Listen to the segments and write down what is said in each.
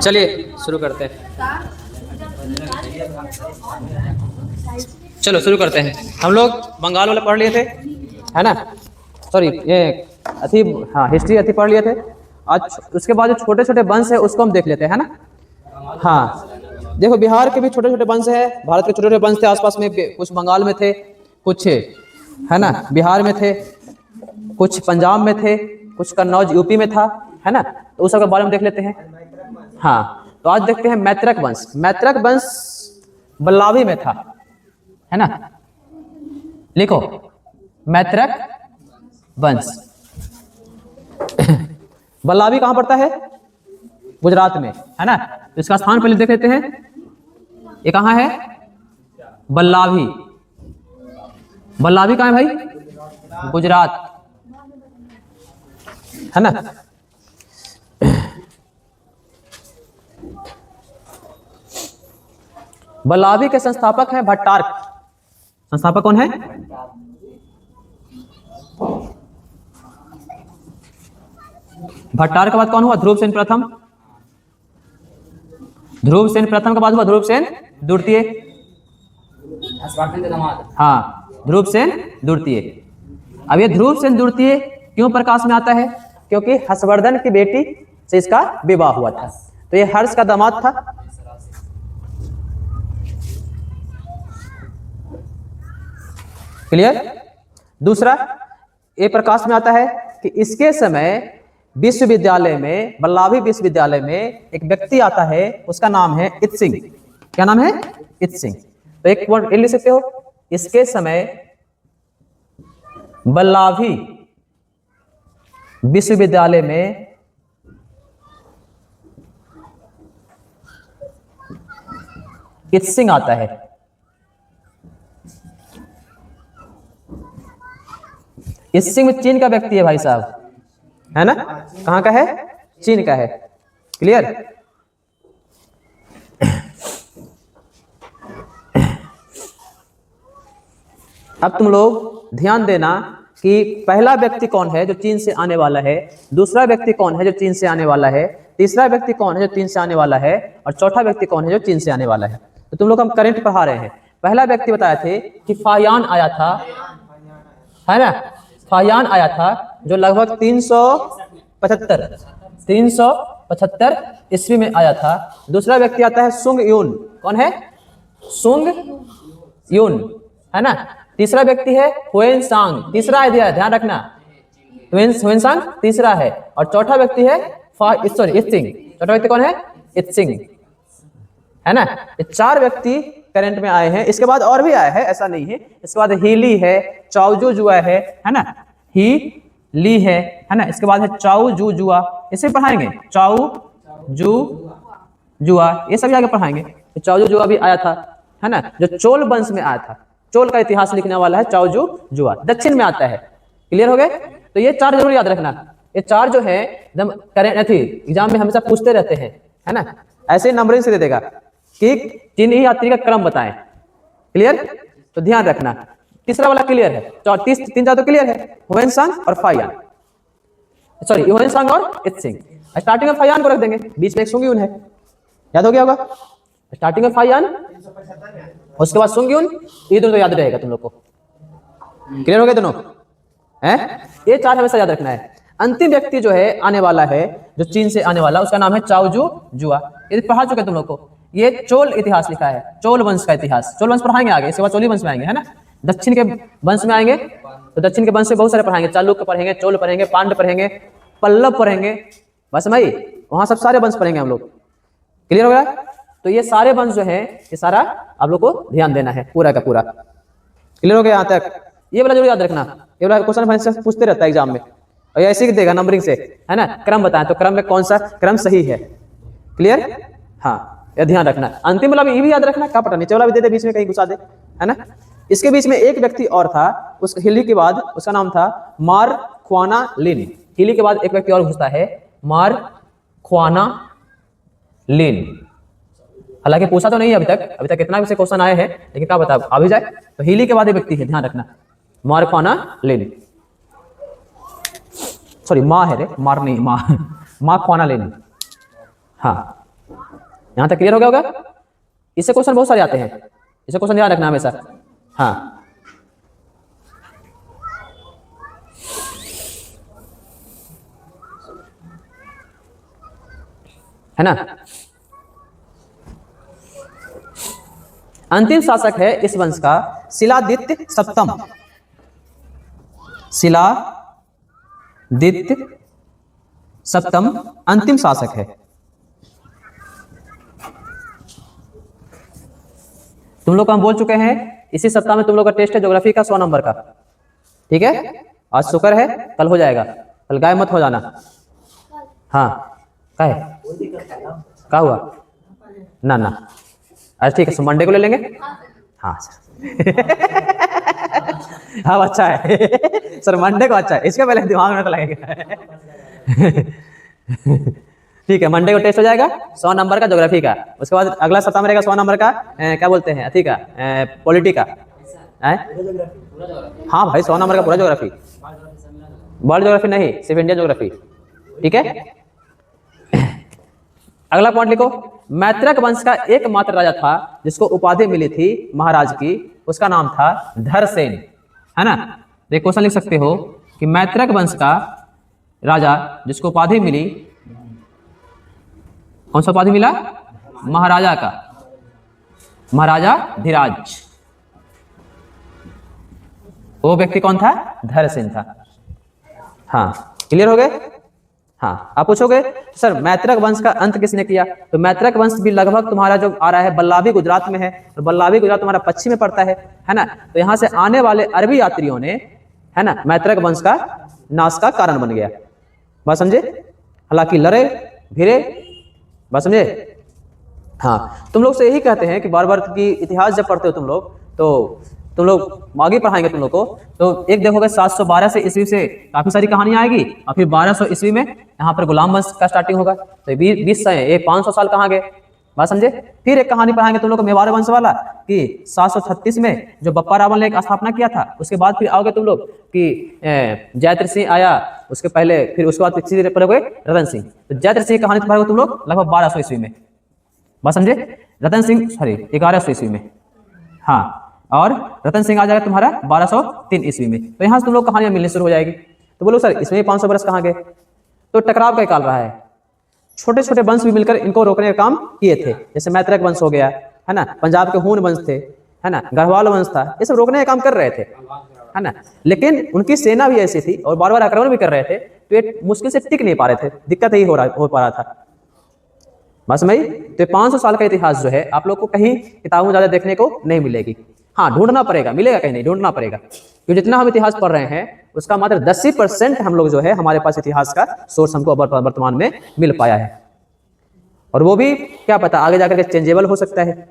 चलिए शुरू करते हैं। चलो शुरू करते हैं। हम लोग बंगाल वाले पढ़ लिए थे, है ना? सॉरी, ये अथी, हाँ हिस्ट्री अथी पढ़ लिए थे। आज उसके बाद जो छोटे छोटे वंश है उसको हम देख लेते हैं, है ना? हाँ देखो, बिहार के भी छोटे छोटे वंश है, भारत के छोटे छोटे वंश थे आसपास में, कुछ बंगाल में थे, कुछ है ना बिहार में थे, कुछ पंजाब में थे, कुछ कन्नौज यूपी में था, है ना? तो उस सब के बारे में देख लेते हैं। हाँ तो आज देखते हैं मैत्रक वंश। मैत्रक वंश बल्लावी में था, है ना? लिखो मैत्रक वंश। बल्लावी कहाँ पड़ता है? गुजरात में, है ना? तो इसका स्थान पहले देख लेते हैं। ये कहाँ है? बल्लावी। बल्लावी कहाँ है भाई? गुजरात, है ना? बल्लावी के संस्थापक हैं भट्टारक। संस्थापक कौन है? भट्टारक के बाद कौन हुआ? ध्रुवसेन प्रथम। ध्रुवसेन प्रथम के बाद हुआ ध्रुवसेन द्वितीय। हाँ, ध्रुवसेन द्वितीय। अब ये ध्रुवसेन द्वितीय क्यों प्रकाश में आता है? क्योंकि हर्षवर्धन की बेटी से इसका विवाह हुआ था, तो ये हर्ष का दामाद था। क्लियर? दूसरा ये प्रकाश में आता है कि इसके समय विश्वविद्यालय में, बल्लावी विश्वविद्यालय में एक व्यक्ति आता है, उसका नाम है इत सिंह। क्या नाम है? इत सिंह। तो एक वर्ड लिख सकते हो, इसके समय बल्लावी विश्वविद्यालय में इत सिंह आता है। इत सिंह चीन का व्यक्ति है भाई साहब, है ना? कहाँ का है? चीन का है। क्लियर? अब तुम लोग ध्यान देना कि पहला व्यक्ति कौन है जो चीन से आने वाला है, दूसरा व्यक्ति कौन है जो चीन से आने वाला है, तीसरा व्यक्ति कौन है जो चीन से आने वाला है, और चौथा व्यक्ति कौन है जो चीन से आने वाला है। तो तुम लोग हम करंट पढ़ा रहे हैं। पहला व्यक्ति बताए थे कि फाहियान आया था, है ना? फाहियान आया था जो लगभग 375 ईस्वी में आया था। दूसरा व्यक्ति आता है सुंग यून। कौन है? सुंग यून, है ना? तीसरा व्यक्ति है हुएन सांग। तीसरा है, ध्यान रखना, हुएन सांग तीसरा है। और चौथा व्यक्ति है इत सिंह। चौथा व्यक्ति कौन है? इत सिंह, है ना? ये चार व्यक्ति करंट में आए हैं। इसके बाद और भी आया है, ऐसा नहीं है। इसके बाद हीली है, चाओजू जुआ है ना? ही ली है ना? इसके बाद है चाऊ जू जुआ, इसे पढ़ाएंगे। चाऊ जू जुआ ये सभी आगे पढ़ाएंगे। तो चाऊ जू जुआ भी आया था, है ना? जो चोल वंश में आया था। चोल का इतिहास लिखने वाला है चाऊ जू जुआ, दक्षिण में आता है। क्लियर हो गए? तो ये चार जरूर याद रखना। ये चार जो है एकदम करंट एग्जाम में हमेशा पूछते रहते हैं, है ना? ऐसे नंबरिंग से दे देगा कि तीन ही यात्री का क्रम बताएं। क्लियर? तो ध्यान रखना। तीसरा वाला क्लियर है? तीन चार तो क्लियर है, हुएन सांग और फाहियान, सॉरी हुएन सांग और इत सिंह। स्टार्टिंग में फाहियान को रख देंगे, बीच में एक सुंग यून है, याद हो गया होगा? स्टार्टिंग में फाहियान, उसके बाद सुंग यून, ये दोनों तो याद रहेगा तुम लोग को। क्लियर हो गया दोनों? हैं? ये चार हमेशा याद रखना है। अंतिम व्यक्ति जो है आने वाला है, जो चीन से आने वाला, उसका नाम है चाओजू जुआ। ये पढ़ा चुके तुम लोग को। ये चोल इतिहास लिखा है, चोल वंश का इतिहास। चोल वंश पढ़ाएंगे आगे, इसके बाद चोली वंश में आएंगे, है ना? दक्षिण के वंश में आएंगे, तो दक्षिण के वंश से बहुत सारे पढ़ाएंगे। चालुक्य पढ़ेंगे, चोल पढ़ेंगे, पांड्य पढ़ेंगे, पल्लव पढ़ेंगे, बस भाई वहां सब सारे वंश पढ़ेंगे हम लोग। क्लियर हो गया? तो ये सारे वंश जो है, ये सारा आप लोग को ध्यान देना है, पूरा का पूरा। क्लियर हो गया यहाँ तक? ये वाला जरूर याद रखना, ये वाला क्वेश्चन पूछते रहता है एग्जाम में, और ऐसे ही देगा नंबरिंग से, है ना? क्रम बताएं तो क्रम में कौन सा क्रम सही है। क्लियर? हाँ, यह ध्यान रखना। अंतिम वाला भी ये भी याद रखना, क्या पता नीचे वाला भी दे दे, बीच में कहीं घुसा दे, है ना? इसके बीच में एक व्यक्ति और था, उस हिली के बाद उसका नाम था मार ख्वाना लिन। हिली के बाद एक व्यक्ति और घुसता है, मार ख्वाना लिन। हालांकि पूछा तो नहीं है अभी तक कितना से क्वेश्चन आए हैं, लेकिन क्या बता आ भी जाए। तो हिली के बाद एक व्यक्ति है, ध्यान रखना, मार ख्वाना लिन। सॉरी माँ है रे, मार नहीं, माँ ख्वाना लिन। हाँ, यहाँ तक क्लियर हो गया होगा। इससे क्वेश्चन बहुत सारे आते हैं, इससे क्वेश्चन याद रखना हमेशा। हाँ, है ना। अंतिम शासक है इस वंश का शिलादित्य सप्तम। शिलादित्य सप्तम अंतिम शासक है। तुम लोग को हम बोल चुके हैं इसी सप्ताह में तुम लोग का टेस्ट है ज्योग्राफी का 100 नंबर का, ठीक है। आज शुक्र है, कल हो जाएगा, कल गाय मत हो जाना। हाँ, क्या हुआ ना ना, अच्छा ठीक है, सो मंडे को ले लेंगे। हाँ सर हाँ अच्छा है सर, मंडे को अच्छा है, इसके पहले दिमाग में तो लगेगा ठीक है, मंडे को टेस्ट हो जाएगा 100 नंबर का ज्योग्राफी का। उसके बाद अगला सप्ताह में रहेगा 100 नंबर का क्या बोलते हैं अथी का, पॉलिटी का। हाँ भाई 100 नंबर का पूरा ज्योग्राफी, वर्ल्ड ज्योग्राफी नहीं, सिर्फ इंडियन ज्योग्राफी, ठीक है। अगला पॉइंट लिखो, मैत्रक वंश का एकमात्र राजा था जिसको उपाधि मिली थी महाराज की, उसका नाम था धरसेन, है ना। एक क्वेश्चन लिख सकते हो कि मैत्रक वंश का राजा जिसको उपाधि मिली, कौन सा उपाधि मिला, महाराजा का, महाराजा धीराज, वो व्यक्ति कौन था, धरसेन था। हाँ क्लियर हो गए। हाँ, आप पूछोगे सर मैत्रक वंश का अंत किसने किया, तो मैत्रक वंश भी लगभग तुम्हारा जो आ रहा है बल्लाभी गुजरात में है, और बल्लाभी गुजरात तुम्हारा पश्चिम में पड़ता है ना। तो यहाँ से आने वाले अरबी यात्रियों ने, है ना, मैत्रक वंश का नाश का कारण बन गया। बात समझे, हालांकि लड़े भिड़े, बात समझे। हाँ, तुम लोग से यही कहते हैं कि बार बार की इतिहास जब पढ़ते हो तुम लोग, तो तुम लोग आगे पढ़ाएंगे तुम लोग को, तो एक देखोगे 712 से ईस्वी से काफी सारी कहानियां आएगी, और फिर 1200 ईस्वी में यहाँ पर गुलाम वंश का स्टार्टिंग होगा। तो 20 ये 500 साल कहाँ गए, बात समझे। फिर एक कहानी पढ़ाएंगे तुम लोग को मेवाड़ वंश वाला कि 736 में जो बप्पा रावल ने एक स्थापना किया था, उसके बाद फिर आओगे तुम लोग कि जयद्रथ सिंह आया, उसके पहले फिर उसके बाद सीधे पढ़ोगे रतन सिंह। तो जयद्रथ सिंह की कहानी पढ़ोगे तुम लोग लगभग 1200 ईस्वी में, बात समझे। रतन सिंह 1100 ईस्वी में, हाँ, और रतन सिंह आ जाएगा तुम्हारा 1203 ईस्वी में। तो यहाँ से तुम लोग कहानियां मिलनी शुरू हो जाएगी। तो बोलो सर इसमें 500 बरस कहाँ गए, तो टकराव का निकाल रहा है। छोटे छोटे वंश भी मिलकर इनको रोकने का काम किए थे, जैसे मैत्रक वंश हो गया, है ना, पंजाब के हून वंश थे, है ना, गढ़वाल वंश था, ये सब रोकने का काम कर रहे थे, है ना। लेकिन उनकी सेना भी ऐसी थी और बार बार आक्रमण भी कर रहे थे, तो ये मुश्किल से टिक नहीं पा रहे थे, दिक्कत यही हो पा रहा था, बस भाई। तो 500 साल का इतिहास जो है आप लोग को कहीं किताबों में ज्यादा देखने को नहीं मिलेगी। हाँ, ढूंढना पड़ेगा, मिलेगा कहीं नहीं, ढूंढना पड़ेगा, क्योंकि जितना हम इतिहास पढ़ रहे हैं उसका मात्र 10% हम लोग जो है हमारे पास इतिहास का सोर्स हमको वर्तमान में मिल पाया है, और वो भी क्या पता आगे जाकर के चेंजेबल हो सकता है,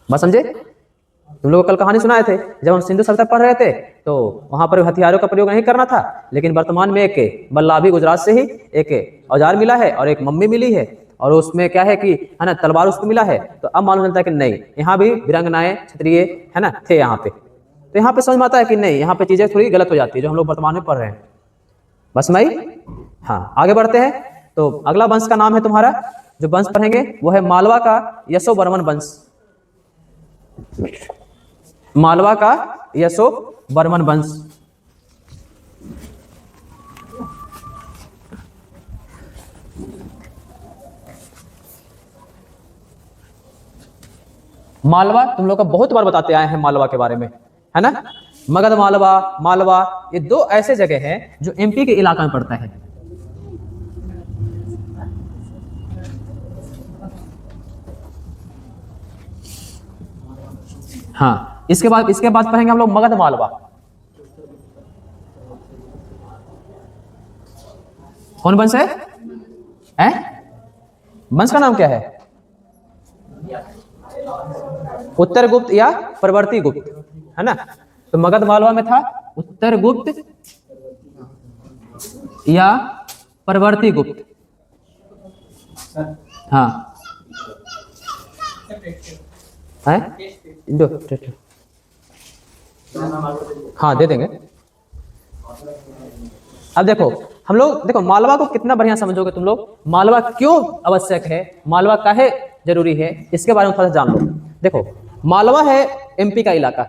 बस समझे। तुम लोग कल कहानी सुनाए थे, जब हम सिंधु सभ्यता पढ़ रहे थे तो वहां पर हथियारों का प्रयोग नहीं करना था, लेकिन वर्तमान में एक बल्लाभी गुजरात से ही एक औजार मिला है और एक मम्मी मिली है, और उसमें क्या है कि, है ना, तलवार उसको मिला है। तो अब मालूम चलता है कि नहीं, यहाँ भी वीरांगनाएं क्षत्रिय, है ना, थे यहाँ पे। तो यहाँ पे समझ में आता है कि नहीं, यहाँ पे चीजें थोड़ी गलत हो जाती है जो हम लोग वर्तमान में पढ़ रहे हैं, बस मई। हाँ, आगे बढ़ते हैं। तो अगला वंश का नाम है तुम्हारा, जो वंश पढ़ेंगे वो है मालवा का यशोवर्मन वंश, मालवा का यशोवर्मन वंश। मालवा तुम लोग का बहुत बार बताते आए हैं मालवा के बारे में, है ना। मगध मालवा, मालवा, ये दो ऐसे जगह हैं जो एमपी के इलाका में पड़ता है। हाँ, इसके बाद पढ़ेंगे हम लोग मगध मालवा। कौन वंश है? वंश का नाम क्या है? उत्तर गुप्त या परवर्ती गुप्त, है ना। तो मगध मालवा में था उत्तर गुप्त या परवर्ती गुप्त। हाँ है, हाँ दे देंगे। अब देखो, हम लोग देखो मालवा को कितना बढ़िया समझोगे तुम लोग, मालवा क्यों आवश्यक है, मालवा काहे जरूरी है, इसके बारे में थोड़ा सा जान लो। देखो मालवा है एमपी का इलाका,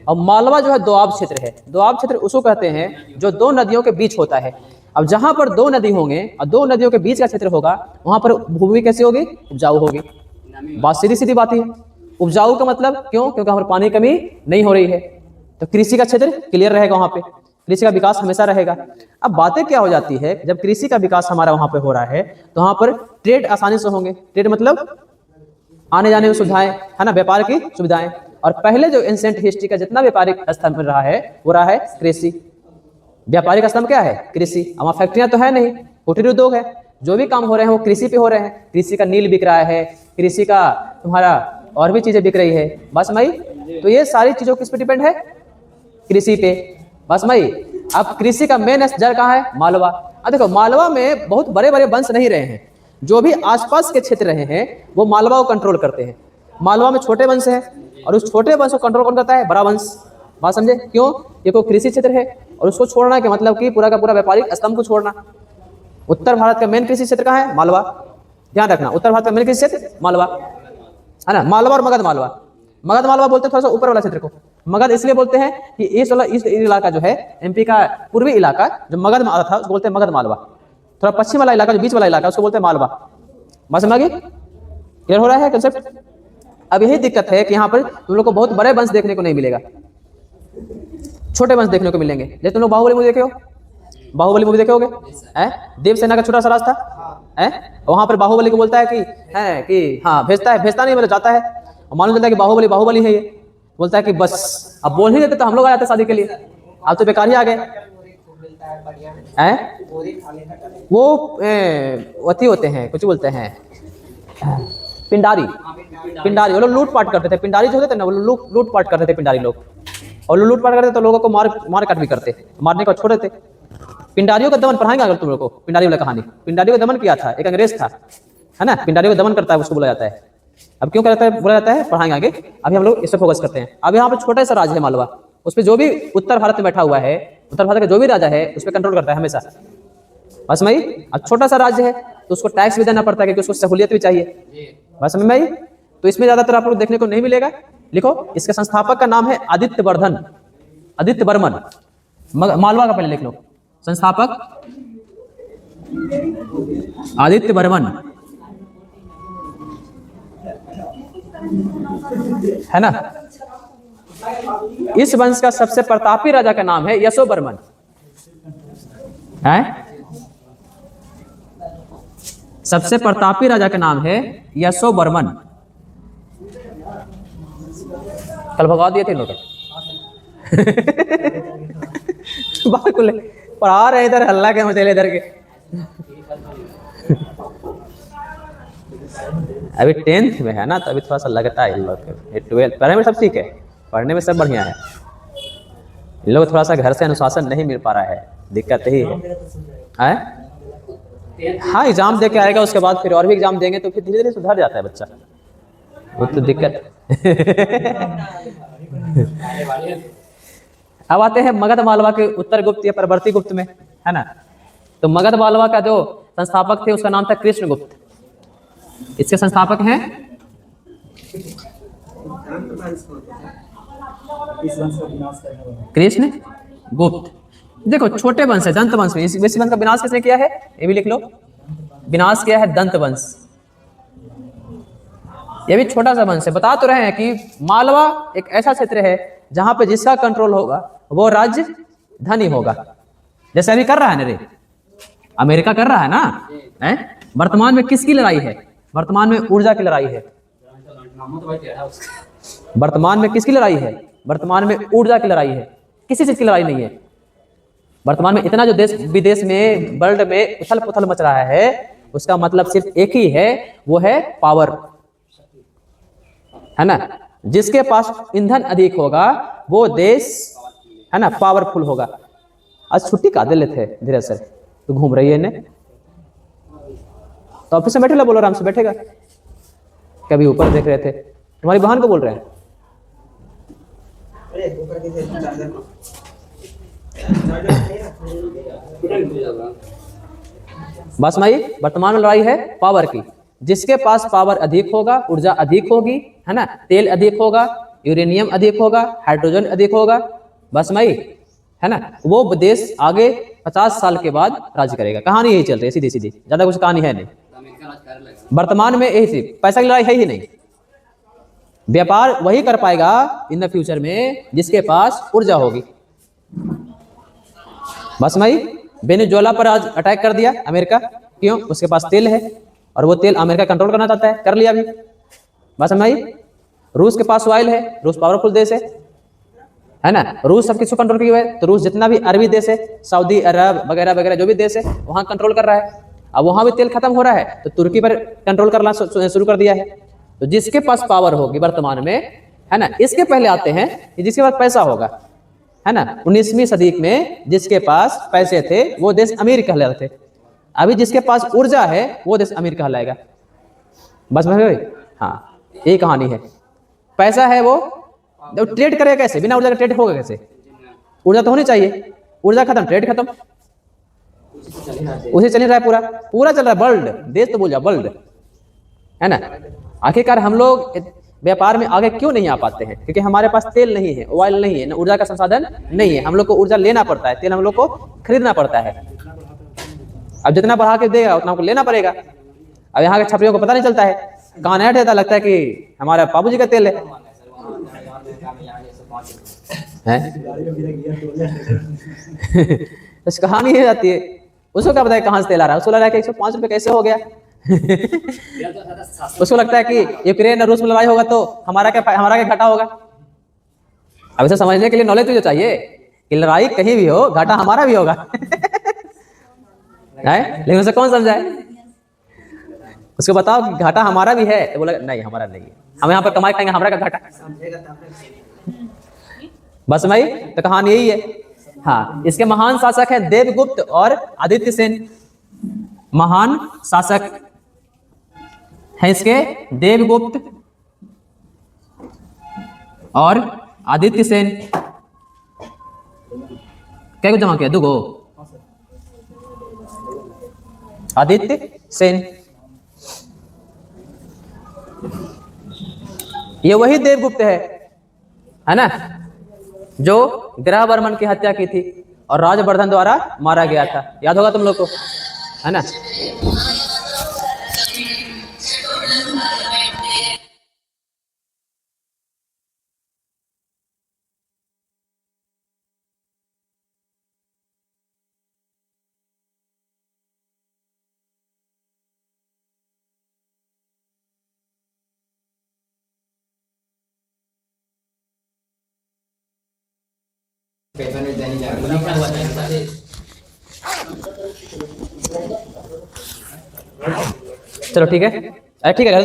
और मालवा जो है दोआब क्षेत्र है। दोआब क्षेत्र उसको कहते हैं जो दो नदियों के बीच होता है। अब जहां पर दो नदी होंगे और दो नदियों के बीच का क्षेत्र होगा, वहां पर भूमि कैसी होगी, उपजाऊ होगी। बात सीधी सीधी बात है। उपजाऊ का मतलब क्यों, क्योंकि वहां पर पानी की कमी नहीं हो रही है, तो कृषि का क्षेत्र क्लियर रहेगा, वहां पे कृषि का विकास हमेशा रहेगा। अब बातें क्या हो जाती है, जब कृषि का विकास हमारा वहां पे हो रहा है तो वहां पर ट्रेड आसानी से होंगे। ट्रेड मतलब आने जाने में सुविधाएं, है ना, व्यापार की सुविधाएं। और पहले जो एंशिएंट हिस्ट्री का जितना व्यापारिक स्तंभ रहा है वो रहा है कृषि। व्यापारिक स्तंभ क्या है, कृषि। वहां फैक्ट्रियां तो है नहीं, कुटीर उद्योग है, जो भी काम हो रहे हैं वो कृषि पे हो रहे हैं। कृषि का नील बिक रहा है, कृषि का तुम्हारा और भी चीजें बिक रही है, बस मई। तो ये सारी चीजों किस पे डिपेंड है, कृषि पे, बस मई। अब कृषि का मेन जड़ कहाँ है, मालवा। अब देखो मालवा में बहुत बड़े बड़े वंश नहीं रहे हैं, जो भी आसपास के क्षेत्र रहे हैं वो मालवा को कंट्रोल करते हैं। मालवा में छोटे वंश है, और उस छोटे वंश को कंट्रोल कौन करता है, बड़ा वंश। बात समझे क्यों, ये कोई कृषि क्षेत्र है और उसको छोड़ना के मतलब कि पूरा का पूरा व्यापारिक स्तंभ को छोड़ना। उत्तर भारत का मेन कृषि क्षेत्र कहाँ है, मालवा। ध्यान रखना, उत्तर भारत का मेन कृषि क्षेत्र मालवा है ना। मालवा और मगध मालवा, मगध मालवा बोलते हैं थोड़ा सा ऊपर वाला क्षेत्र को। मगध इसलिए बोलते हैं कि इस इलाका जो है एमपी का पूर्वी इलाका जो मगध मालवा था उसको बोलते हैं मगध मालवा। थोड़ा पश्चिम वाला इलाका जो बीच वाला इलाका उसको बोलते हैं मालवा। बात समझ गई, क्लियर हो रहा है कंसेप्ट। अब यही दिक्कत है कि यहाँ पर तुम लोग को बहुत बड़े वंश देखने को नहीं मिलेगा, छोटे वंश देखने को मिलेंगे। जैसे तुम लोग बाहुबली मूवी देखे हो, बाहुबली मूवी देखे होगे, देवसेना का छोटा सा रास्ता है, वहां पर बाहुबली को बोलता है कि हाँ भेजता नहीं मतलब जाता है, और मालूम चलता है कि बाहुबली है, ये बोलता है कि बस अब बोल ही देते तो हम लोग आ जाते शादी के लिए, अब तो बेकार ही आ गए। वो अति होते हैं, कुछ बोलते हैं पिंडारी, वो लोग लूटपाट करते थे। पिंडारी जो होते थे ना वो लूटपाट करते थे पिंडारी लोग, और लूटपाट करते तो लोगों को मार काट भी करते, मारने को छोड़ देते। पिंडारियों का दमन पढ़ाएंगे अगर तुम लोग को, पिंडारी वाला कहानी। पिंडारियों का दमन किया था एक अंग्रेज था, है ना, पिंडारियों का दमन करता है उसको बोला जाता है। अब क्यों कहता है बोला जाता है, पढ़ाएंगे आगे, अभी हम लोग इस पर फोकस करते हैं। अब यहाँ पर छोटा सा राज्य है मालवा, उस पर जो भी उत्तर भारत में बैठा हुआ है, उत्तर भारत का जो भी राजा है उस पर कंट्रोल करता है हमेशा, बस मई। अब छोटा सा राज्य है तो उसको टैक्स भी देना पड़ता है क्योंकि उसको सहूलियत भी चाहिए, बस में मई। तो इसमें ज्यादातर आप लोग देखने को नहीं मिलेगा। लिखो, इसके संस्थापक का नाम है आदित्य वर्धन, आदित्य वर्मन। मालवा का पहले लिख लो, संस्थापक आदित्य वर्मन, है ना। इस वंश का सबसे प्रतापी राजा का नाम है यशोवर्मन, है। सबसे प्रतापी राजा का नाम है यशोवर्मन। कल भगा दिए थे लोग पढ़ा रहे इधर, हल्ला के मचेले इधर के। अभी 10th में है ना, तो अभी थोड़ा सा लगता है इन लोग के। 12th पढ़ने में सब ठीक है, पढ़ने में सब बढ़िया है, इन लोग थोड़ा सा घर से अनुशासन नहीं मिल पा रहा है, दिक्कत यही है। हाँ एग्जाम दे के आएगा, उसके बाद फिर और भी एग्जाम देंगे तो फिर धीरे धीरे सुधर जाता है बच्चा, वो तो दिक्कत। अब आते हैं मगध मालवा के उत्तर गुप्त या परवर्ती गुप्त में, है ना। तो मगध मालवा का जो संस्थापक थे उसका नाम था कृष्णगुप्त। इसके संस्थापक हैं कृष्ण गुप्त। देखो छोटे वंश है, दंत वंश में। इस वंश का विनाश किसने किया है, ये भी लिख लो, विनाश किया है दंत वंश। ये भी छोटा सा वंश है। बता तो रहे हैं कि मालवा एक ऐसा क्षेत्र है जहां पे जिसका कंट्रोल होगा वो राज्य धनी होगा। जैसे अभी कर रहा है ना रे, अमेरिका कर रहा है ना, वर्तमान में किसकी लड़ाई है, वर्तमान में ऊर्जा की लड़ाई है। वर्तमान में किसकी लड़ाई है, वर्तमान में ऊर्जा की लड़ाई है, किसी चीज की लड़ाई नहीं है। वर्तमान में इतना जो देश विदेश में वर्ल्ड में उथल पुथल मच रहा है, उसका मतलब सिर्फ एक ही है, वो है पावर, है ना। जिसके पास ईंधन अधिक होगा वो देश, है ना, पावरफुल होगा। आज छुट्टी का दे लेते धीरे सर, तो घूम रही है इन्हें, तो ऑफिस में बैठेगा, बोलो आराम से बैठेगा। कभी ऊपर देख रहे थे, तुम्हारी बहन को बोल रहे हैं। बस भाई, वर्तमान में लड़ाई है पावर की। जिसके पास पावर अधिक होगा, ऊर्जा अधिक होगी, है ना, तेल अधिक होगा, यूरेनियम अधिक होगा, हाइड्रोजन अधिक होगा, बस भाई, है ना, वो देश आगे 50 साल के बाद राज्य करेगा। कहानी यही चल रही है सीधी सीधी, ज्यादा कुछ कहानी है नहीं। वर्तमान में यही चीज, पैसा की लड़ाई है ही नहीं। व्यापार वही कर पाएगा इन द फ्यूचर में जिसके पास ऊर्जा होगी। बस भाई, वेनेजुएला पर आज अटैक कर दिया अमेरिका, क्यों? उसके पास तेल है और वो तेल अमेरिका कंट्रोल करना चाहता है, कर लिया भी। बस भाई, रूस के पास ऑयल है, रूस पावरफुल देश है ना, रूस सब किसको कंट्रोल किया है? तो रूस जितना भी अरबी देश है, सऊदी अरब वगैरह वगैरह जो भी देश है वहां कंट्रोल कर रहा है। अब वहां भी तेल खत्म हो रहा है तो तुर्की पर कंट्रोल करना शुरू कर दिया है। तो जिसके पास पावर होगी वर्तमान में, है ना, इसके पहले आते हैं कि जिसके पास पैसा होगा, है ना। 19वीं सदी में जिसके पास पैसे थे वो देश अमीर कहलाते थे। अभी जिसके पास ऊर्जा है वो देश अमीर कहलाएगा। बस भाई, हाँ, यही कहानी है। पैसा है वो ट्रेड करेगा कैसे? बिना ऊर्जा का ट्रेड होगा कैसे? ऊर्जा तो होनी चाहिए, ऊर्जा खत्म, ट्रेड खत्म, उसे चल रहा है, पूरा पूरा चल रहा है वर्ल्ड, देश तो बोल जा वर्ल्ड, है ना। आखिरकार हम लोग व्यापार में आगे क्यों नहीं आ पाते हैं? क्योंकि हमारे पास तेल नहीं है, ऑयल नहीं है, ऊर्जा का संसाधन नहीं है। हम लोग को ऊर्जा लेना पड़ता है, तेल हम लोग को खरीदना पड़ता है। अब जितना बढ़ा के देगा उतना हमको लेना पड़ेगा। अब यहाँ के छपरियों को पता नहीं चलता है, कहाँ ऐड रहता, लगता है कि हमारा बाबूजी का तेल है। इस कहानी है जाती है, उसको क्या पता है कहाँ से तेल आ रहा है? उसको लग रहा है कि 105 रुपये कैसे हो गया। उसको लगता है कि यूक्रेन और रूस में लड़ाई होगा तो हमारा क्या घाटा होगा। अब इसे समझने के लिए नॉलेज तो चाहिए कि लड़ाई कहीं भी हो घाटा हमारा भी होगा। लेकिन उसे कौन समझाए? उसको बताओ कि घाटा हमारा भी है तो बोला नहीं हमारा नहीं है, हम यहाँ पर कमाई खाएंगे, हमारा का घाटा। बस भाई, तो कहानी यही है। हाँ, इसके महान शासक हैं देवगुप्त और आदित्य सेन। महान शासक है इसके देवगुप्त और आदित्य सेन। क्या कुछ जमा किया? दुगो आदित्य सेन। ये वही देवगुप्त है ना, जो ग्रहवर्मन की हत्या की थी और राजवर्धन द्वारा मारा गया था। याद होगा तुम लोग को, है ना। चलो ठीक है, ठीक है।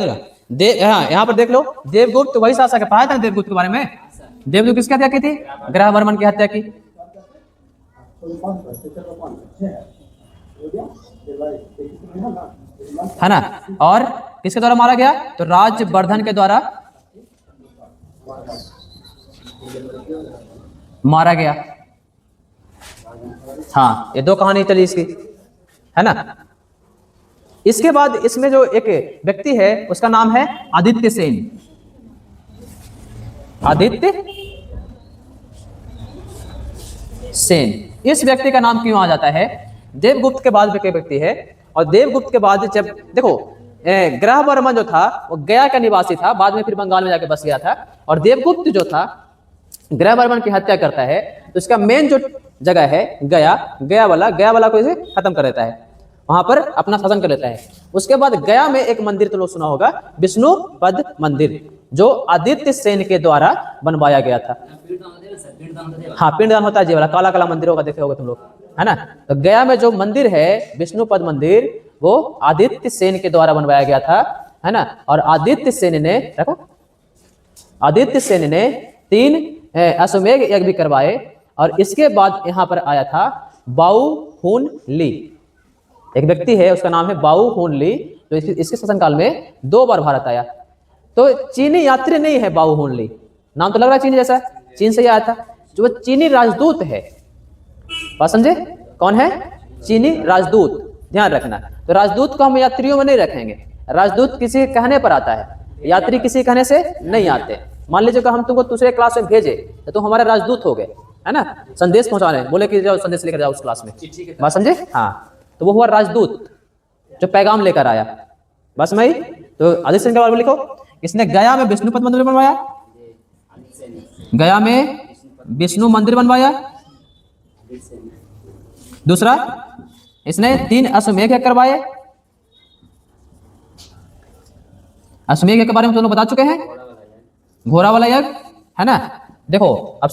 यहाँ पर देख लो, देवगुप्त वही शासक है। पढ़ा था देवगुप्त के बारे में। देवगुप्त किसकी हत्या की थी? ग्रहवर्मन की हत्या की, है ना। और किसके द्वारा मारा गया? तो राजवर्धन के द्वारा मारा गया। हाँ, ये दो कहानी चली इसकी, है ना। इसके बाद इसमें जो एक व्यक्ति है उसका नाम है आदित्य सेन। आदित्य सेन, इस व्यक्ति का नाम क्यों आ जाता है? देवगुप्त के बाद के व्यक्ति है, और देवगुप्त के बाद जब देखो ग्रहवर्मन जो था वो गया का निवासी था, बाद में फिर बंगाल में जाके बस गया था। और देवगुप्त जो था ग्रहवर्मन की हत्या करता है, तो इसका मेन जो जगह है गया वाला को इसे खत्म कर देता है, वहां पर अपना शासन कर लेता है। उसके बाद गया में एक मंदिर तो लोग सुना होगा, विष्णुपद मंदिर, जो आदित्य सेन के द्वारा बनवाया गया था। हाँ, पिंडदान होता है जी वाला, काला काला मंदिर होगा, देखे होगा तुम लोग, है ना। तो गया में जो मंदिर है विष्णुपद मंदिर, वो आदित्य सेन के द्वारा बनवाया गया था, है ना। और आदित्य सेन ने 3 अश्वमेध यज्ञ भी करवाए। और इसके बाद यहाँ पर आया था बाऊ हुन ली, एक व्यक्ति है उसका नाम है बाऊ हुन ली, जो इसके शासनकाल में 2 बार भारत आया। तो चीनी यात्री नहीं है बाऊ हुन ली, नाम तो लग रहा है चीनी जैसा, चीन से आया था। जो चीनी राजदूत है, बात समझे, कौन है? चीनी राजदूत, ध्यान रखना। तो तो राजदूत को हम यात्रियों में नहीं रखेंगे, राजदूत किसी के कहने पर आता है, यात्री किसी कहने से नहीं आते। मान लीजिए कि हम तुमको दूसरे क्लास में भेजे तो तुम हमारे राजदूत हो गए, है ना, संदेश पहुंचा रहे हैं, बोले कि जाओ संदेश लेकर जाओ उस क्लास में, बात समझे? हाँ, तो वो हुआ राजदूत जो पैगाम लेकर आया। बस मैं तो आदित्य सेन के बारे में लिखो, इसने गया में विष्णु पद मंदिर बनवाया, गया में विष्णु मंदिर बनवाया। दूसरा, इसने 3 अश्वमेध यज्ञ करवाए। अश्वमेध यज्ञ के बारे में तुम लोग बता चुके हैं, घोड़ा वाला यज्ञ, है ना। देखो अब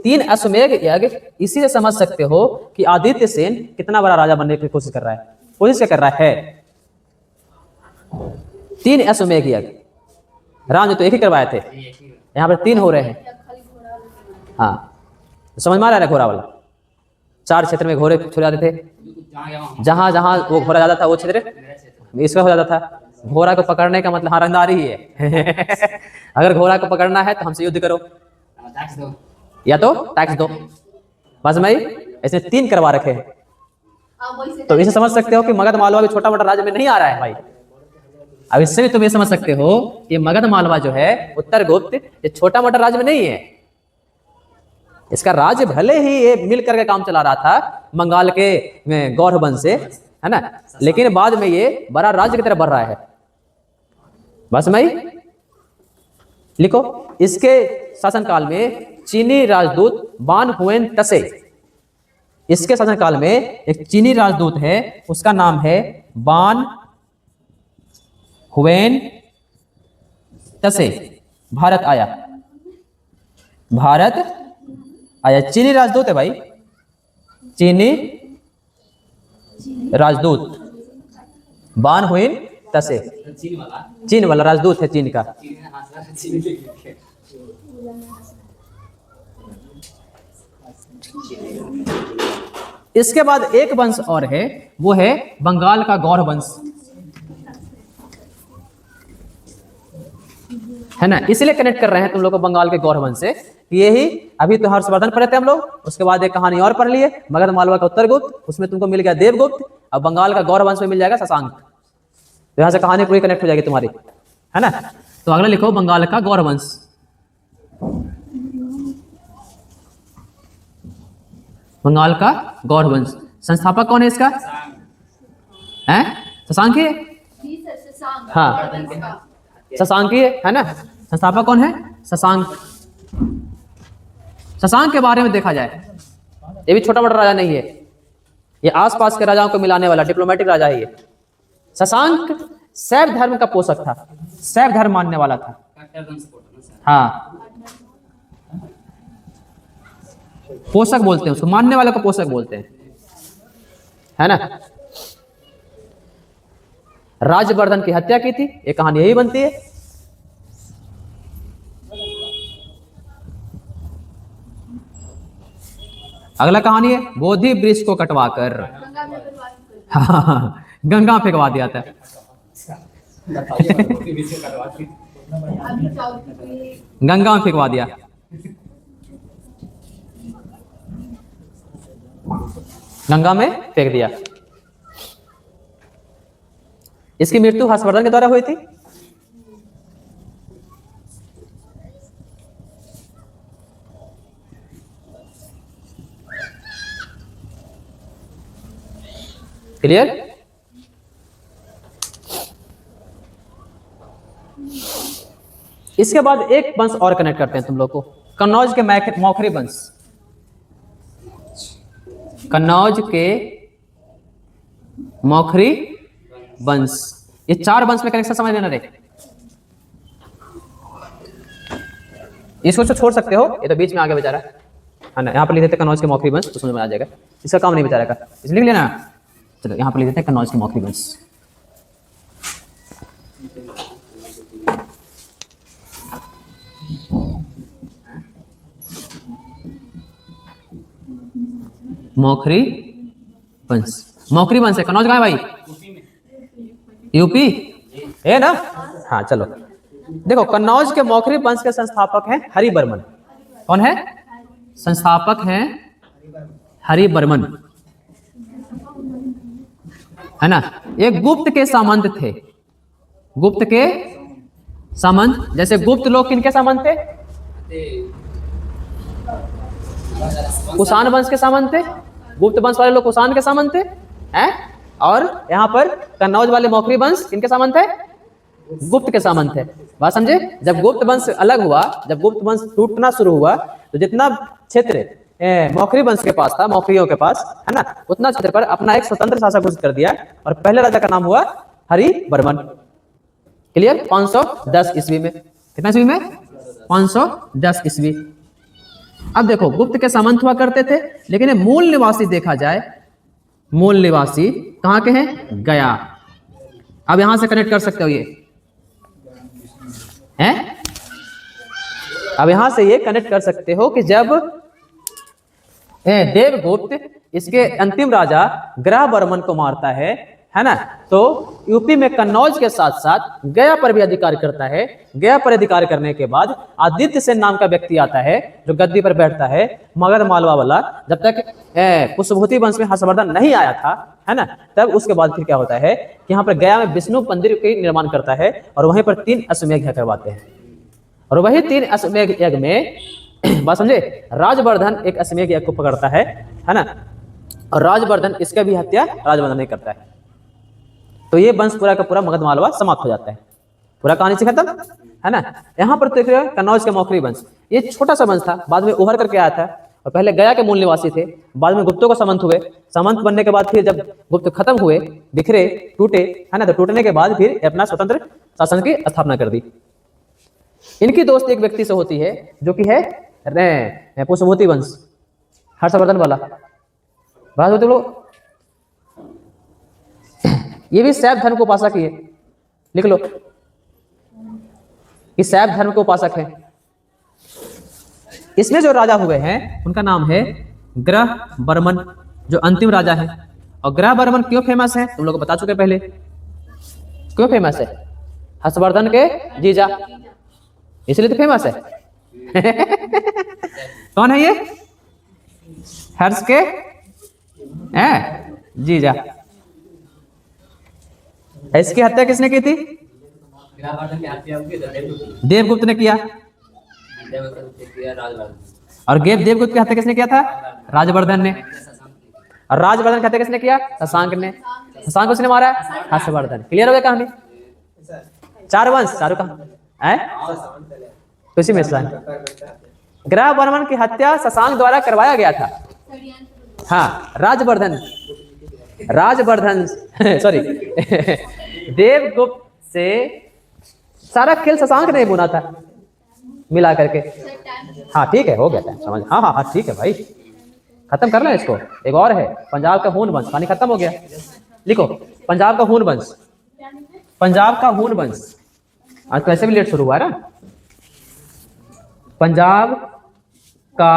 3 अश्वमेध यज्ञ इसी से समझ सकते हो कि आदित्य सेन कितना बड़ा राजा बनने की कोशिश कर रहा है, कोशिश कर रहा है। 3 अश्वमेध यज्ञ, राम ने तो एक ही करवाए थे, यहाँ पर 3 हो रहे हैं। हाँ, तो समझ में आ रहा है घोड़ा वाला। 4 क्षेत्र में घोड़े छोड़ जाते थे, जहां जहां वो घोड़ा ज्यादा था वो क्षेत्र इसका हो जाता था। घोड़ा को पकड़ने का मतलब हाँ रंगदारी ही है। अगर घोड़ा को पकड़ना है तो हमसे युद्ध करो या तो टैक्स दो। बस मैं ऐसे 3 करवा रखे हैं। तो इसे समझ सकते हो कि मगध मालवा भी छोटा मोटा राज्य में नहीं आ रहा है भाई। अब इससे भी तुम ये समझ सकते हो कि मगध मालवा जो है उत्तर गुप्त ये छोटा मोटा राज्य में नहीं है। इसका राज्य भले ही ये मिल करके काम चला रहा था बंगाल के गौर वंश से, है ना, लेकिन बाद में ये बड़ा राज्य की तरफ बढ़ रहा है। बस मैं लिखो, इसके शासनकाल में चीनी राजदूत बान हुएन तसे, इसके शासनकाल में एक चीनी राजदूत है, उसका नाम है बान हुएन तसे, भारत आया, भारत आया। चीनी राजदूत है भाई, चीनी राजदूत बान हुएन तसे, चीन वाला राजदूत है, चीन का। इसके बाद एक वंश और है, वो है बंगाल का गौर वंश, है ना। इसलिए कनेक्ट कर रहे हैं तुम लोग को बंगाल के गौर वंश से। यही अभी तो हर्षवर्धन पढ़े थे हम लोग, उसके बाद एक कहानी और पढ़ लिए मगध मालवा का उत्तर गुप्त, उसमें तुमको मिल गया देवगुप्त। अब बंगाल का गौर वंश में मिल जाएगा शशांक। तो यहां से कहानी पूरी कनेक्ट हो जाएगी तुम्हारी, है ना। तो अगला लिखो बंगाल का गौर वंश। बंगाल का गौर वंश, संस्थापक कौन है इसका? हैं? शशांक ही है? हाँ, शशांक ही है ना। संस्थापक कौन है? शशांक। शशांक के बारे में देखा जाए, ये भी छोटा बड़ा राजा नहीं है, ये आसपास के राजाओं को मिलाने वाला डिप्लोमेटिक राजा ही है। शशांक शैव धर्म का पोषक था, शैव धर्म मानने वाला था। हाँ, पोषक बोलते हैं उसको, मानने वाले को पोषक बोलते हैं, है ना। राजवर्धन की हत्या की थी, ये कहानी यही बनती है। अगला कहानी है बोधि वृक्ष को कटवाकर गंगा फेंकवा दिया था। गंगा में फेंकवा दिया। गंगा में फेंक दिया। इसकी मृत्यु हर्षवर्धन के द्वारा हुई थी। क्लियर? इसके बाद एक वंश और कनेक्ट करते हैं तुम लोग को, कन्नौज के मौखरी वंश। कन्नौज के मौखरी वंश, ये 4 वंश में कनेक्शन समझ लेना रे। इसको तो छोड़ सकते हो, ये तो बीच में आगे बेचारा है ना। यहाँ पर लिख देते कन्नौज के मौखरी वंश, तो समझ में आ जाएगा, इसका काम नहीं बेचारा का, इसलिए लिख लेना। चलो यहाँ पर लिख देते हैं कन्नौज के मौखरी वंश। मौखरी वंश, मौखरी वंश है। कन्नौज कहाँ है भाई? यूपी है ना। हाँ चलो देखो, कन्नौज के मौखरी वंश के संस्थापक हैं हरिवर्मन। कौन है? संस्थापक हैं हरिवर्मन। है ना। एक गुप्त के सामंत थे, गुप्त के सामंत, जैसे गुप्त लोग किनके सामंत थे? कुषाण वंश के सामंत थे। गुप्त वंश वाले लोग कुषाण के सामंत थे, हैं? और यहाँ पर कन्नौज वाले मौखरी वंश किनके सामंत है? गुप्त के सामंत है। बात समझे? जब गुप्त वंश अलग हुआ, जब गुप्त वंश टूटना शुरू हुआ, तो जितना क्षेत्र मौखरी वंश के पास था, मौखरियों के पास, है ना, उतना क्षेत्र पर अपना एक स्वतंत्र शासक घोषित कर दिया और पहले राजा का नाम हुआ हरिवर्मन। क्लियर? 510 ईस्वी में। कितना ईस्वी में? 510 ईस्वी। अब देखो, गुप्त के सामंत हुआ करते थे, लेकिन ये मूल निवासी देखा जाए, मूल निवासी कहाँ के हैं? गया। अब यहां से कनेक्ट कर सकते हो ये हैं? अब यहां से ये कनेक्ट कर सकते हो कि जब देवगुप्त इसके अंतिम राजा ग्रहवर्मन को मारता है ना, तो यूपी में कन्नौज के साथ साथ गया पर भी अधिकार करता है। गया पर अधिकार करने के बाद आदित्य सेन नाम का व्यक्ति आता है जो गद्दी पर बैठता है, मगध मालवा वाला। जब तक पुष्पभूति वंश में हर्षवर्धन नहीं आया था, है ना, तब उसके बाद फिर क्या होता है कि यहाँ पर गया में विष्णु मंदिर के निर्माण करता है और वहीं पर 3 अश्वमेध यज्ञ करवाते हैं। और वही 3 अश्वमेध यज्ञ में बात समझे, राजवर्धन एक अश्वमेध यज्ञ को पकड़ता है ना, और राजवर्धन इसका भी हत्या राजवर्धन नहीं करता है। तो ये वंश पूरा का पूरा मगध मालवा समाप्त हो जाता है, पूरा कहानी से खत्म, है ना। यहाँ पर देख रहे हो कन्नौज के मौखरी वंश, ये छोटा सा वंश था, बाद में उभर करके आया था और पहले गया के मूल निवासी थे, बाद में गुप्तों को सामंत हुए। सामंत बनने के बाद फिर जब गुप्त खत्म हुए, बिखरे, टूटे, है ना, तो टूटने के बाद फिर अपना स्वतंत्र शासन की स्थापना कर दी। इनकी दोस्त एक व्यक्ति से होती है जो कि है पुष्पभूति वंश, हर्षवर्धन वाला। बात होते लोग, ये भी शैव धर्म को उपासक ही है, लिख लो कि शैव धर्म के उपासक है। इसमें जो राजा हुए हैं उनका नाम है ग्रहवर्मन, जो अंतिम राजा है। और ग्रहवर्मन क्यों फेमस है तुम लोग को बता चुके पहले। क्यों फेमस है? हर्षवर्धन के जीजा, इसलिए तो फेमस है। कौन है ये? हर्ष के जीजा। इसकी हत्या किसने की थी? देवगुप्त ने किया। और देवगुप्त की हत्या किसने किया था? राजवर्धन ने। और राजवर्धन की हत्या किसने किया? शशांक ने। शशांक को किसने मारा? हर्षवर्धन। क्लियर हो गया कहानी? 4 वंश, चारों का उसी में ग्रहवर्मन की हत्या शशांक द्वारा करवाया गया था। हाँ, राजवर्धन सॉरी देवगुप्त से सारा खेल शशांक ने बुना था मिला करके। हाँ ठीक है, हो गया टाइम, समझ। हाँ हाँ हाँ ठीक है भाई, खत्म करना है इसको। एक और है पंजाब का हून वंश, कहानी खत्म हो गया। लिखो पंजाब का हून वंश, पंजाब का हून वंश। आज तो ऐसे भी लेट शुरू हुआ है ना। पंजाब का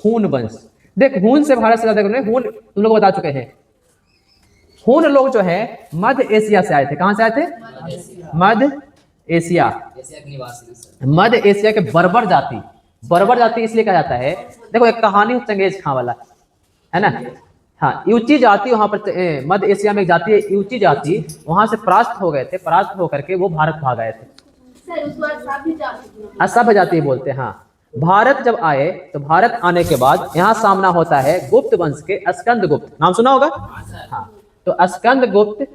हून वंश, देख हून से भारत से ज्यादा हून तुम लोग बता चुके हैं। हून लोग जो है मध्य एशिया से आए थे। कहां से आए थे? मध्य एशिया। मध्य एशिया के बर्बर जाति, बर्बर जाति इसलिए कहा जाता है, देखो एक कहानी चंगेज खां वाला है ना। हाँ, यूची जाति वहां पर मध्य एशिया में एक जाति है यूची जाति, वहां से परास्त हो गए थे। परास्त होकर के वो भारत भाग आए थे। सभ्य जाति बोलते हैं। हाँ, भारत जब आए तो भारत आने के बाद यहाँ सामना होता है गुप्त वंश के स्कंद गुप्त, नाम सुना होगा। हाँ, तो स्कंद गुप्त,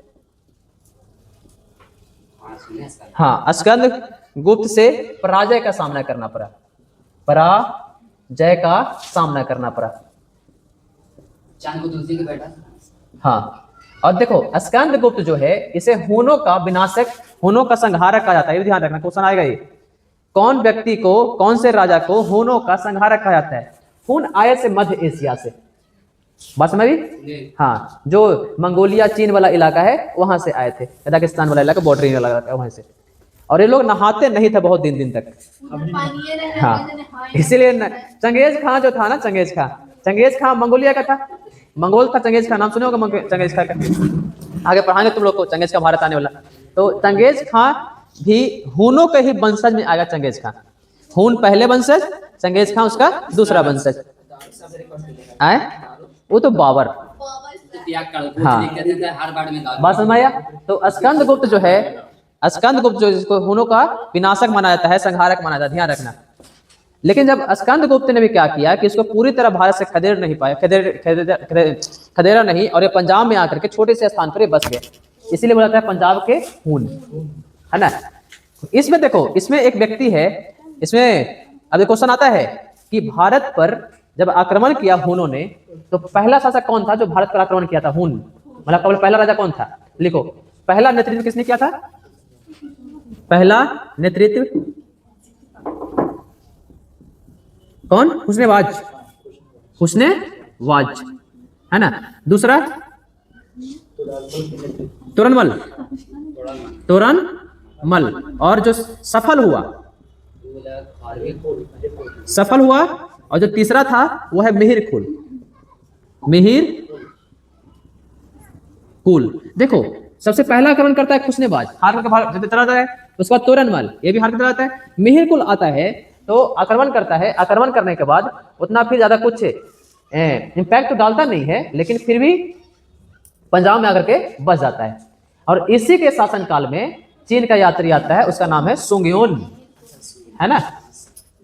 हाँ स्कंद गुप्त से पराजय का सामना करना पड़ा, पराजय का सामना करना पड़ा। चांद को तुलसी के बैठा। हाँ, और देखो स्कंद गुप्त जो है इसे हूनों का विनाशक, हूनों का संहारक कहा जाता है। ये ध्यान रखना, क्वेश्चन आएगा ये, कौन व्यक्ति को, कौन से राजा को हूनों का संहारक कहा जाता है? हून आए से मध्य एशिया से, बस में भी। हाँ, जो मंगोलिया चीन वाला इलाका है वहां से आए थे, कजाकिस्तान वाला इलाका, बॉर्डरिंग वाला इलाका वहां से। और ये लोग नहाते नहीं थे बहुत दिन तक। हाँ, इसीलिए चंगेज खां जो था ना, चंगेज खां मंगोलिया का था, मंगोल था चंगेज खां, नाम सुने होगा चंगेज खां का। आगे पढ़ाएंगे तुम लोग को चंगेज का भारत आने वाला। तो चंगेज खां भी हूनों के ही वंशज में आएगा। चंगेज खां, हून पहले वंशज, चंगेज खां उसका दूसरा वंशज आए। वो तो बाबर, त्याग कर, कुछ हाँ। नहीं कहते थे, हर बार में दाग। बात समझ में आया? तो स्कंदगुप्त जो है, स्कंदगुप्त जो जिसको हुनों का विनाशक माना जाता है, संहारक माना जाता है, ध्यान रखना। लेकिन जब स्कंदगुप्त ने भी क्या किया कि इसको पूरी तरह भारत से खदेड़ नहीं पाया, खदेड़ा नहीं, और ये पंजाब में आकर के छोटे से स्थान पर ये बस गए, इसीलिए बोला जाता है पंजाब के खून, है ना। इसमें देखो, इसमें एक व्यक्ति है, इसमें अब क्वेश्चन आता है कि भारत पर जब आक्रमण किया हुनों ने, तो पहला शासक कौन था जो भारत पर आक्रमण किया था? हुन, मतलब पहला राजा कौन था? लिखो, पहला नेतृत्व किसने किया था? पहला नेतृत्व कौन? हुस्नेवाज, हुस्नेवाज, है ना। दूसरा तोरनमल, तोरनमल, और जो सफल हुआ, और जो तीसरा था वो है मिहिर कुल, मिहिर कुल। देखो, सबसे पहला आक्रमण करता है खुशनेबाज, हार के भारत चला जाता है, उसके बाद तोरनमल, ये भी हार के चला जाता है, मिहिर कुल आता है तो आक्रमण करता है, आक्रमण करने के बाद उतना फिर ज्यादा कुछ इम्पैक्ट तो डालता नहीं है, लेकिन फिर भी पंजाब में आकर के बस जाता है। और इसी के शासनकाल में चीन का यात्री आता है, उसका नाम है सुंगयुन, है ना।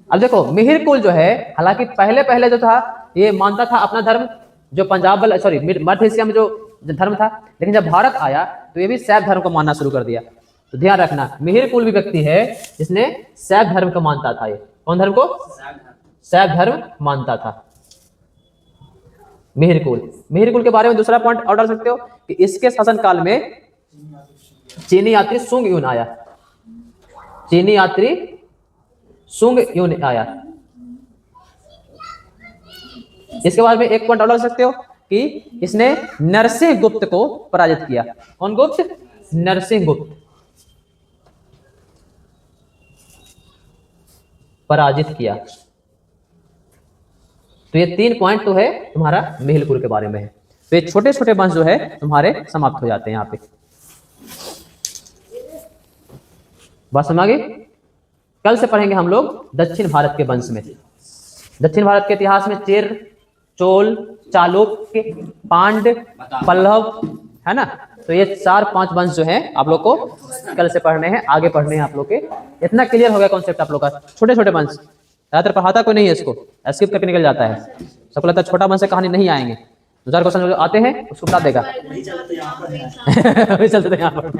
अब देखो, मिहिर कुल जो है, हालांकि पहले पहले जो था ये मानता था अपना धर्म, जो पंजाब वाला, सॉरी मध्य एशिया में जो धर्म था, लेकिन जब भारत आया तो ये भी शैव धर्म को मानना शुरू कर दिया। तो ध्यान रखना, मिहिर कुल भी व्यक्ति है जिसने शैव धर्म को मानता था। ये कौन धर्म को? शैव धर्म मानता था मिहिर कुल। मिहिर कुल के बारे में दूसरा पॉइंट और डाल सकते हो कि इसके शासनकाल में चीनी यात्री सुंग यून आया, चीनी यात्री सुंग यून आया। इसके बारे में एक पॉइंट और डाल सकते हो कि इसने नरसिंह गुप्त को पराजित किया। कौन गुप्त? नरसिंह गुप्त पराजित किया। तो ये 3 पॉइंट तो है तुम्हारा मिहिर कुल के बारे में है। तो ये छोटे छोटे वंश जो है तुम्हारे समाप्त हो जाते हैं यहाँ पे। बात समझ आ गई? कल से पढ़ेंगे हम लोग दक्षिण भारत के वंश में। दक्षिण भारत के इतिहास में चेर, चोल, चालुक्य, पांड, पल्लव, है ना। तो ये 4-5 वंश जो हैं आप लोग को कल से पढ़ने हैं, आगे पढ़ने हैं आप लोग के। इतना क्लियर हो गया कॉन्सेप्ट आप लोग का? छोटे छोटे वंश ज्यादातर पढ़ाता कोई नहीं है, इसको स्किप करके निकल जाता है। सबको लगता है छोटा वंश से कहानी नहीं आएंगे। 2-4 क्वेश्चन जो आते हैं उसको बता देगा। चलते थे यहाँ पर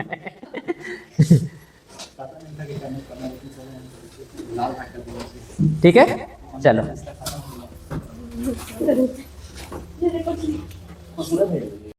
ठीक है, चलो।